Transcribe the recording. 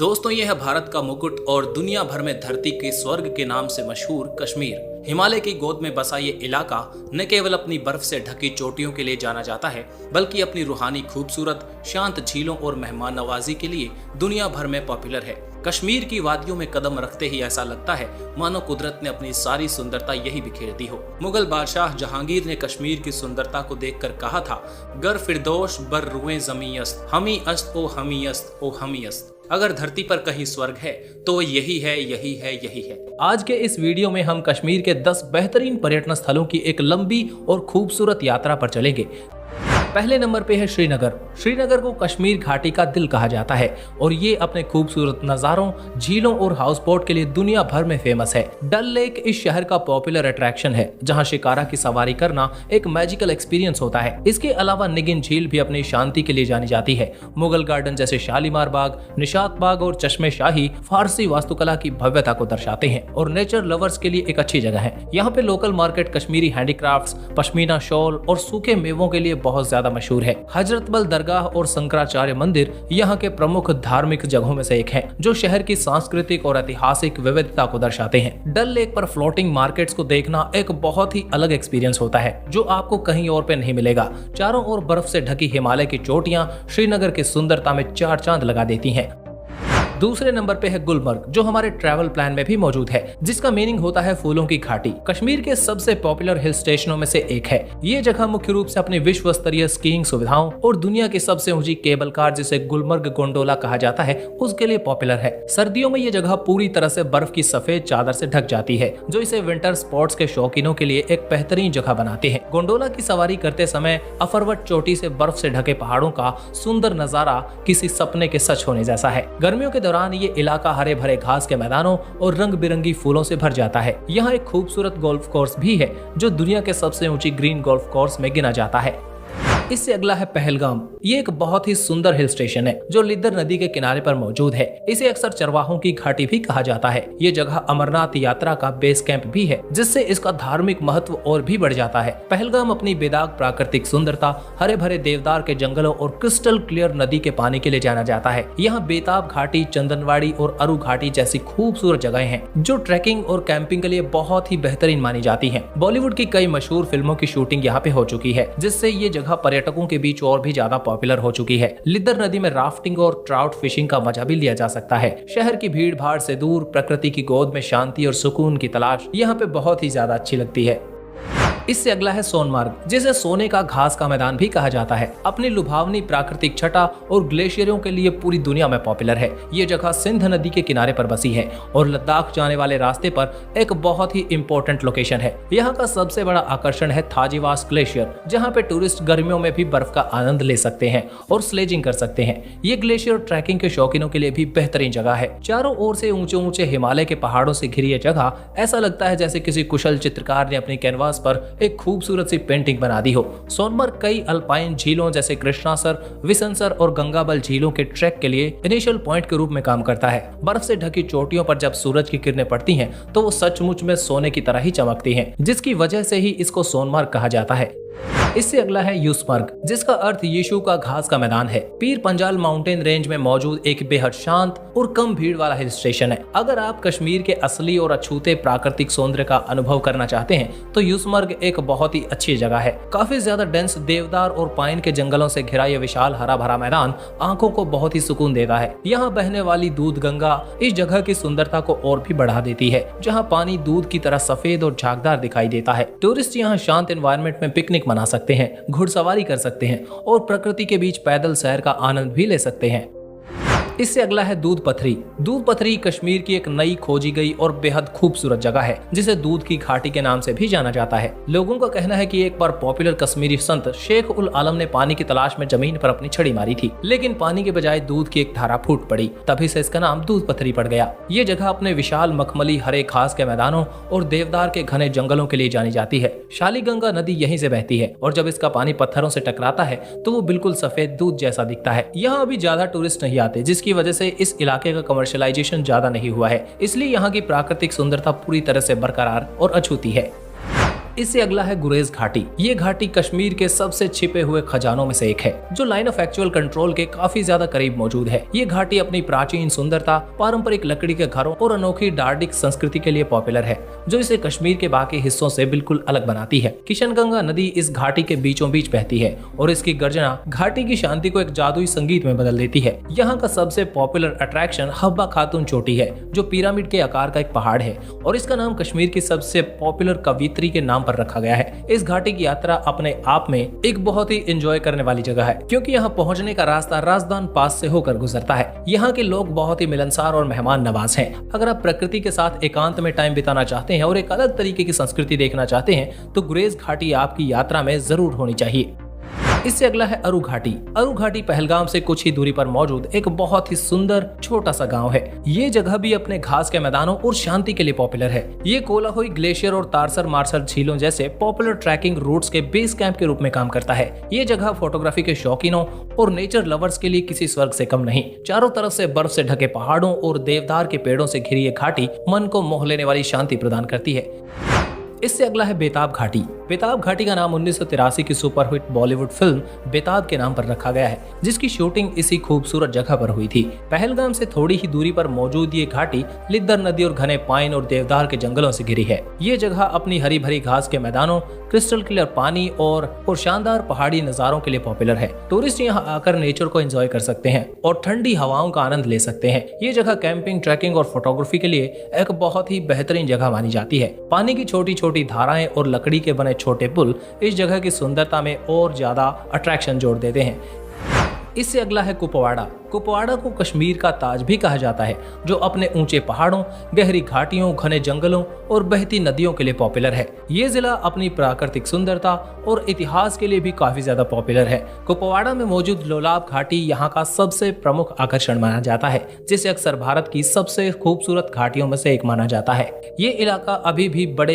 दोस्तों, यह है भारत का मुकुट और दुनिया भर में धरती के स्वर्ग के नाम से मशहूर कश्मीर। हिमालय की गोद में बसा ये इलाका न केवल अपनी बर्फ से ढकी चोटियों के लिए जाना जाता है, बल्कि अपनी रूहानी खूबसूरत, शांत झीलों और मेहमान नवाजी के लिए दुनिया भर में पॉपुलर है। कश्मीर की वादियों में कदम रखते ही ऐसा लगता है मानो कुदरत ने अपनी सारी सुंदरता यही बिखेर दी हो। मुगल बादशाह जहांगीर ने कश्मीर की सुंदरता को देखकर कहा था, गर फिरदौश बर रुए जमी अस्त, हमी अस्त ओ हमी अस्त ओ हमी अस्त। अगर धरती पर कहीं स्वर्ग है तो यही है, यही है, यही है। आज के इस वीडियो में हम कश्मीर के 10 बेहतरीन पर्यटन स्थलों की एक लंबी और खूबसूरत यात्रा पर चलेंगे। पहले नंबर पे है श्रीनगर। श्रीनगर को कश्मीर घाटी का दिल कहा जाता है और ये अपने खूबसूरत नज़ारों, झीलों और हाउस बोट के लिए दुनिया भर में फेमस है। डल लेक इस शहर का पॉपुलर अट्रैक्शन है, जहां शिकारा की सवारी करना एक मैजिकल एक्सपीरियंस होता है। इसके अलावा निगिन झील भी अपनी शांति के लिए जानी जाती है। मुगल गार्डन जैसे शालीमार बाग, निशात बाग और चश्मे शाही फारसी वास्तुकला की भव्यता को दर्शाते हैं और नेचर लवर्स के लिए एक अच्छी जगह है। यहाँ पे local market Kashmiri handicrafts, pashmina shawl और सूखे मेवों के लिए बहुत ज्यादा मशहूर है। हजरतबल दरगाह और शंकराचार्य मंदिर यहाँ के प्रमुख धार्मिक जगहों में से एक है, जो शहर की सांस्कृतिक और ऐतिहासिक विविधता को दर्शाते हैं। डल लेक पर फ्लोटिंग मार्केट्स को देखना एक बहुत ही अलग एक्सपीरियंस होता है, जो आपको कहीं और पे नहीं मिलेगा। चारों ओर बर्फ से ढकी हिमालय की चोटियां श्रीनगर की सुंदरता में चार चांद लगा देती हैं। दूसरे नंबर पे है गुलमर्ग, जो हमारे ट्रैवल प्लान में भी मौजूद है, जिसका मीनिंग होता है फूलों की घाटी। कश्मीर के सबसे पॉपुलर हिल स्टेशनों में से एक है। ये जगह मुख्य रूप से अपनी विश्व स्तरीय स्कीइंग सुविधाओं और दुनिया की सबसे ऊंची केबल कार, जिसे गुलमर्ग गोंडोला कहा जाता है, उसके लिए पॉपुलर है। सर्दियों में ये जगह पूरी तरह से बर्फ की सफेद चादर से ढक जाती है, जो इसे विंटर स्पोर्ट्स के शौकीनों के लिए एक बेहतरीन जगह बनाते हैं। गोंडोला की सवारी करते समय अफरवट चोटी से बर्फ से ढके पहाड़ों का सुंदर नजारा किसी सपने के सच होने जैसा है। गर्मियों के दौरान ये इलाका हरे भरे घास के मैदानों और रंग बिरंगी फूलों से भर जाता है। यहाँ एक खूबसूरत गोल्फ कोर्स भी है, जो दुनिया के सबसे ऊंची ग्रीन गोल्फ कोर्स में गिना जाता है। इससे अगला है पहलगाम। ये एक बहुत ही सुंदर हिल स्टेशन है, जो लिद्दर नदी के किनारे पर मौजूद है। इसे अक्सर चरवाहों की घाटी भी कहा जाता है। ये जगह अमरनाथ यात्रा का बेस कैंप भी है, जिससे इसका धार्मिक महत्व और भी बढ़ जाता है। पहलगाम अपनी बेदाग प्राकृतिक सुंदरता, हरे भरे देवदार के जंगलों और क्रिस्टल क्लियर नदी के पानी के लिए जाना जाता है। यहाँ बेताब घाटी, चंदनवाड़ी और अरु घाटी जैसी खूबसूरत जगहें हैं, जो ट्रैकिंग और कैंपिंग के लिए बहुत ही बेहतरीन मानी जाती है। बॉलीवुड की कई मशहूर फिल्मों की शूटिंग यहाँ पे हो चुकी है, जिससे ये जगह पर्यटकों के बीच और भी ज्यादा पॉपुलर हो चुकी है। लिद्दर नदी में राफ्टिंग और ट्राउट फिशिंग का मजा भी लिया जा सकता है। शहर की भीड़ भाड़ से दूर प्रकृति की गोद में शांति और सुकून की तलाश यहाँ पे बहुत ही ज्यादा अच्छी लगती है। इससे अगला है सोनमार्ग, जिसे सोने का घास का मैदान भी कहा जाता है। अपनी लुभावनी प्राकृतिक छटा और ग्लेशियरों के लिए पूरी दुनिया में पॉपुलर है। ये जगह सिंध नदी के किनारे पर बसी है और लद्दाख जाने वाले रास्ते पर एक बहुत ही इम्पोर्टेंट लोकेशन है। यहाँ का सबसे बड़ा आकर्षण है थाजीवास ग्लेशियर, जहाँ पे टूरिस्ट गर्मियों में भी बर्फ का आनंद ले सकते हैं और स्लेजिंग कर सकते हैं। ये ग्लेशियर ट्रैकिंग के शौकीनों के लिए भी बेहतरीन जगह है। चारों ओर से ऊंचे ऊंचे हिमालय के पहाड़ों से घिरी ये जगह ऐसा लगता है जैसे किसी कुशल चित्रकार ने अपनी कैनवास पर एक खूबसूरत सी पेंटिंग बना दी हो। सोनमर्ग कई अल्पाइन झीलों जैसे कृष्णासर, विसनसर और गंगाबल झीलों के ट्रैक के लिए इनिशियल पॉइंट के रूप में काम करता है। बर्फ से ढकी चोटियों पर जब सूरज की किरणें पड़ती हैं, तो वो सचमुच में सोने की तरह ही चमकती हैं, जिसकी वजह से ही इसको सोनमर्ग कहा जाता है। इससे अगला है यूसमर्ग, जिसका अर्थ यीशु का घास का मैदान है। पीर पंजाल माउंटेन रेंज में मौजूद एक बेहद शांत और कम भीड़ वाला हिल स्टेशन है। अगर आप कश्मीर के असली और अछूते प्राकृतिक सौंदर्य का अनुभव करना चाहते हैं, तो यूसमर्ग एक बहुत ही अच्छी जगह है। काफी ज्यादा डेंस देवदार और पाइन के जंगलों से घिरा यह विशाल हरा भरा मैदान आंखों को बहुत ही सुकून देता है। यहाँ बहने वाली दूध गंगा इस जगह की सुंदरता को और भी बढ़ा देती है, जहाँ पानी दूध की तरह सफेद और झागदार दिखाई देता है। टूरिस्ट यहाँ शांत एनवायरनमेंट में पिकनिक मना सकते हैं, घुड़सवारी कर सकते हैं और प्रकृति के बीच पैदल सैर का आनंद भी ले सकते हैं। इससे अगला है दूध पथरी। दूध पथरी कश्मीर की एक नई खोजी गई और बेहद खूबसूरत जगह है, जिसे दूध की घाटी के नाम से भी जाना जाता है। लोगों का कहना है कि एक बार पॉपुलर कश्मीरी संत शेख उल आलम ने पानी की तलाश में जमीन पर अपनी छड़ी मारी थी, लेकिन पानी के बजाय दूध की एक धारा फूट पड़ी। तभी से इसका नाम दूध पथरी पड़ गया। ये जगह अपने विशाल मखमली हरे घास के मैदानों और देवदार के घने जंगलों के लिए जानी जाती है। शालीगंगा नदी यहीं से बहती है और जब इसका पानी पत्थरों से टकराता है तो वो बिल्कुल सफेद दूध जैसा दिखता है। यहाँ अभी ज्यादा टूरिस्ट नहीं आते, जिसकी वजह से इस इलाके का कमर्शियलाइजेशन ज्यादा नहीं हुआ है, इसलिए यहाँ की प्राकृतिक सुंदरता पूरी तरह से बरकरार और अछूती है। इससे अगला है गुरेज घाटी। ये घाटी कश्मीर के सबसे छिपे हुए खजानों में से एक है, जो लाइन ऑफ एक्चुअल कंट्रोल के काफी ज्यादा करीब मौजूद है। ये घाटी अपनी प्राचीन सुंदरता, पारंपरिक लकड़ी के घरों और अनोखी डार्डिक संस्कृति के लिए पॉपुलर है, जो इसे कश्मीर के बाकी हिस्सों से बिल्कुल अलग बनाती है। किशनगंगा नदी इस घाटी के बीचों बीच बहती है और इसकी गर्जना घाटी की शांति को एक जादुई संगीत में बदल देती है। यहाँ का सबसे पॉपुलर अट्रैक्शन हब्बा खातून चोटी है, जो पिरामिड के आकार का एक पहाड़ है और इसका नाम कश्मीर की सबसे पॉपुलर कवियत्री के नाम पर रखा गया है। इस घाटी की यात्रा अपने आप में एक बहुत ही एंजॉय करने वाली जगह है, क्योंकि यहाँ पहुँचने का रास्ता राजदान पास से होकर गुजरता है। यहाँ के लोग बहुत ही मिलनसार और मेहमान नवाज हैं। अगर आप प्रकृति के साथ एकांत में टाइम बिताना चाहते हैं और एक अलग तरीके की संस्कृति देखना चाहते हैं तो गुरेज घाटी आपकी यात्रा में जरूर होनी चाहिए। इससे अगला है अरू घाटी। अरू घाटी पहलगाम से कुछ ही दूरी पर मौजूद एक बहुत ही सुंदर छोटा सा गांव है। ये जगह भी अपने घास के मैदानों और शांति के लिए पॉपुलर है। ये कोलाहोई ग्लेशियर और तारसर मार्शल झीलों जैसे पॉपुलर ट्रैकिंग रूट्स के बेस कैंप के रूप में काम करता है। ये जगह फोटोग्राफी के शौकीनों और नेचर लवर्स के लिए किसी स्वर्ग से कम नहीं। चारों तरफ से बर्फ से ढके पहाड़ों और देवदार के पेड़ों से घिरी ये घाटी मन को मोह लेने वाली शांति प्रदान करती है। इससे अगला है बेताब घाटी। बेताब घाटी का नाम 1983 की सुपरहिट बॉलीवुड फिल्म बेताब के नाम पर रखा गया है, जिसकी शूटिंग इसी खूबसूरत जगह पर हुई थी। पहलगाम से थोड़ी ही दूरी पर मौजूद ये घाटी लिद्दर नदी और घने पाइन और देवदार के जंगलों से घिरी है। ये जगह अपनी हरी भरी घास के मैदानों, क्रिस्टल क्लियर पानी और शानदार पहाड़ी नजारों के लिए पॉपुलर है। टूरिस्ट यहाँ आकर नेचर को एंजॉय कर सकते हैं और ठंडी हवाओं का आनंद ले सकते हैं। ये जगह कैंपिंग, ट्रैकिंग और फोटोग्राफी के लिए एक बहुत ही बेहतरीन जगह मानी जाती है। पानी की छोटी छोटी धाराएं और लकड़ी के बने छोटे पुल इस जगह की सुंदरता में और ज्यादा अट्रैक्शन जोड़ देते हैं। इससे अगला है कुपवाड़ा। कुपवाड़ा को कश्मीर का ताज भी कहा जाता है, जो अपने ऊंचे पहाड़ों, गहरी घाटियों, घने जंगलों और बहती नदियों के लिए पॉपुलर है। ये जिला अपनी प्राकृतिक सुंदरता और इतिहास के लिए भी काफी ज्यादा पॉपुलर है। कुपवाड़ा में मौजूद लोलाब घाटी यहाँ का सबसे प्रमुख आकर्षण माना जाता है, जिसे अक्सर भारत की सबसे खूबसूरत घाटियों में से एक माना जाता है। ये इलाका अभी भी बड़े